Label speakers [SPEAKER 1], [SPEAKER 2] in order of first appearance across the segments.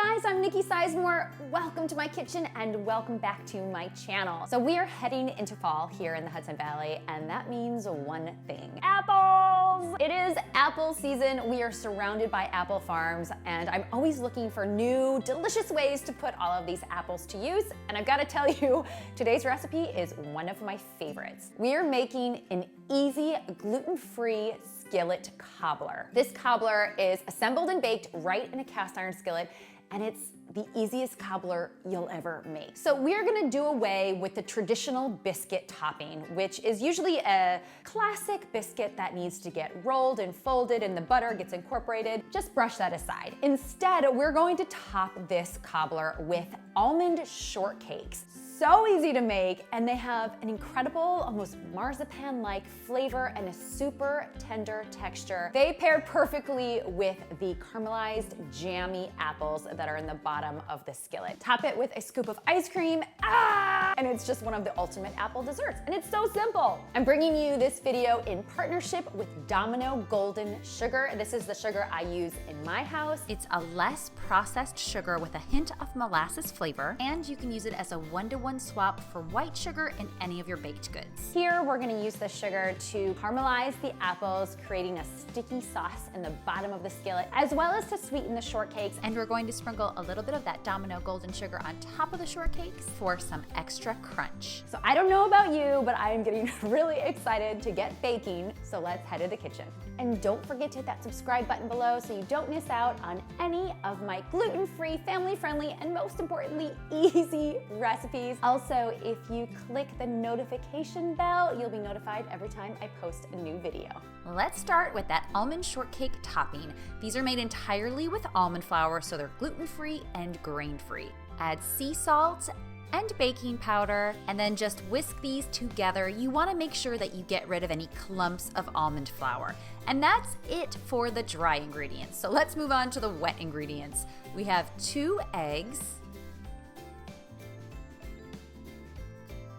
[SPEAKER 1] guys, I'm Nikki Sizemore. Welcome to my kitchen and welcome back to my channel. So we are heading into fall here in the Hudson Valley, and that means one thing: apples! It is apple season. We are surrounded by apple farms, and I'm always looking for new, delicious ways to put all of these apples to use. And I've got to tell you, today's recipe is one of my favorites. We are making an easy, gluten-free skillet cobbler. This cobbler is assembled and baked right in a cast iron skillet, and it's the easiest cobbler you'll ever make. So we're gonna do away with the traditional biscuit topping, which is usually a classic biscuit that needs to get rolled and folded and the butter gets incorporated. Just brush that aside. Instead, we're going to top this cobbler with almond shortcakes. So easy to make, and they have an incredible, almost marzipan-like flavor and a super tender texture. They pair perfectly with the caramelized jammy apples that are in the bottom of the skillet. Top it with a scoop of ice cream, and it's just one of the ultimate apple desserts, and it's so simple. I'm bringing you this video in partnership with Domino Golden Sugar. This is the sugar I use in my house.
[SPEAKER 2] It's a less processed sugar with a hint of molasses flavor, and you can use it as a one-to-one swap for white sugar in any of your baked goods.
[SPEAKER 1] Here, we're gonna use the sugar to caramelize the apples, creating a sticky sauce in the bottom of the skillet, as well as to sweeten the shortcakes.
[SPEAKER 2] And we're going to sprinkle a little bit of that Domino Golden Sugar on top of the shortcakes for some extra crunch.
[SPEAKER 1] So I don't know about you, but I am getting really excited to get baking, so let's head to the kitchen. And don't forget to hit that subscribe button below so you don't miss out on any of my gluten-free, family-friendly, and most importantly, easy recipes. Also, if you click the notification bell, you'll be notified every time I post a new video.
[SPEAKER 2] Let's start with that almond shortcake topping. These are made entirely with almond flour, so they're gluten-free and grain-free. Add sea salt and baking powder, and then just whisk these together. You want to make sure that you get rid of any clumps of almond flour. And that's it for the dry ingredients. So let's move on to the wet ingredients. We have 2 eggs,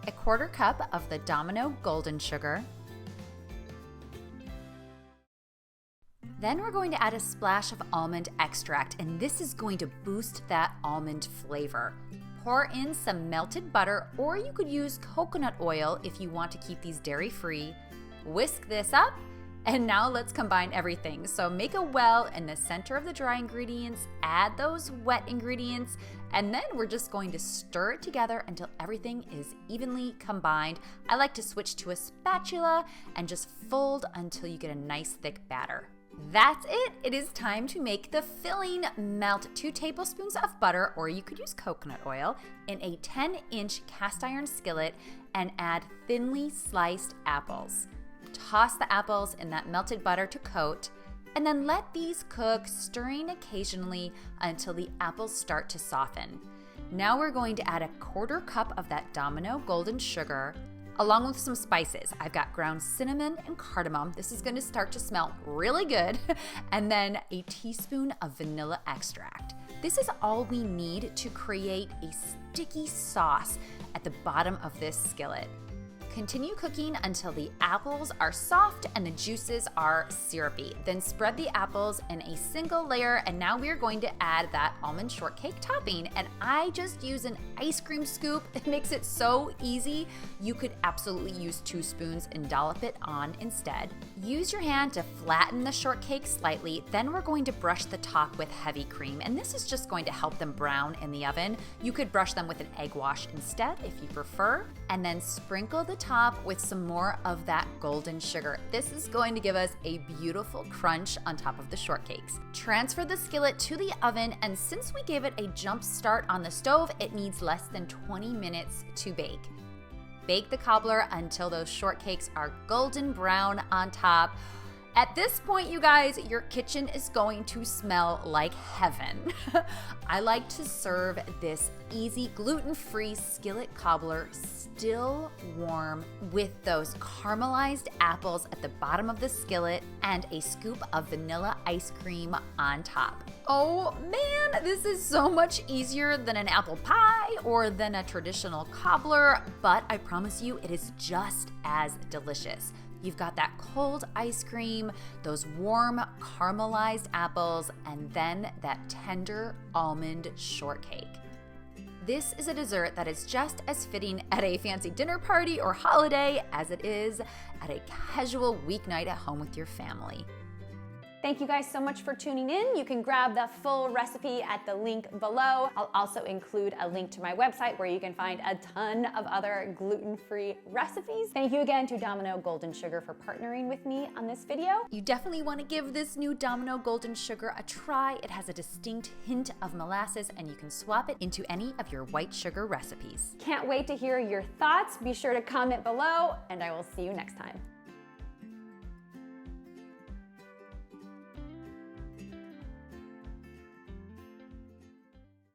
[SPEAKER 2] a 1/4 cup of the Domino Golden Sugar. Then we're going to add a splash of almond extract, and this is going to boost that almond flavor. Pour in some melted butter, or you could use coconut oil if you want to keep these dairy-free. Whisk this up, and now let's combine everything. So make a well in the center of the dry ingredients, add those wet ingredients, and then we're just going to stir it together until everything is evenly combined. I like to switch to a spatula and just fold until you get a nice thick batter. That's it. It is time to make the filling. Melt 2 tablespoons of butter, or you could use coconut oil, in a 10-inch cast iron skillet and add thinly sliced apples. Toss the apples in that melted butter to coat, and then let these cook, stirring occasionally until the apples start to soften. Now we're going to add a 1/4 cup of that Domino Golden Sugar, along with some spices. I've got ground cinnamon and cardamom. This is going to start to smell really good. And then a teaspoon of vanilla extract. This is all we need to create a sticky sauce at the bottom of this skillet. Continue cooking until the apples are soft and the juices are syrupy. Then spread the apples in a single layer, and now we're going to add that almond shortcake topping. And I just use an ice cream scoop. It makes it so easy. You could absolutely use 2 spoons and dollop it on instead. Use your hand to flatten the shortcake slightly. Then we're going to brush the top with heavy cream, and this is just going to help them brown in the oven. You could brush them with an egg wash instead if you prefer, and then sprinkle the top with some more of that golden sugar. This is going to give us a beautiful crunch on top of the shortcakes. Transfer the skillet to the oven, and since we gave it a jump start on the stove, it needs less than 20 minutes to bake. Bake the cobbler until those shortcakes are golden brown on top. At this point, you guys, your kitchen is going to smell like heaven. I like to serve this easy gluten-free skillet cobbler still warm with those caramelized apples at the bottom of the skillet and a scoop of vanilla ice cream on top. Oh man, this is so much easier than an apple pie or than a traditional cobbler, but I promise you it is just as delicious. You've got that cold ice cream, those warm caramelized apples, and then that tender almond shortcake. This is a dessert that is just as fitting at a fancy dinner party or holiday as it is at a casual weeknight at home with your family.
[SPEAKER 1] Thank you guys so much for tuning in. You can grab the full recipe at the link below. I'll also include a link to my website where you can find a ton of other gluten-free recipes. Thank you again to Domino Golden Sugar for partnering with me on this video.
[SPEAKER 2] You definitely want to give this new Domino Golden Sugar a try. It has a distinct hint of molasses and you can swap it into any of your white sugar recipes.
[SPEAKER 1] Can't wait to hear your thoughts. Be sure to comment below and I will see you next time.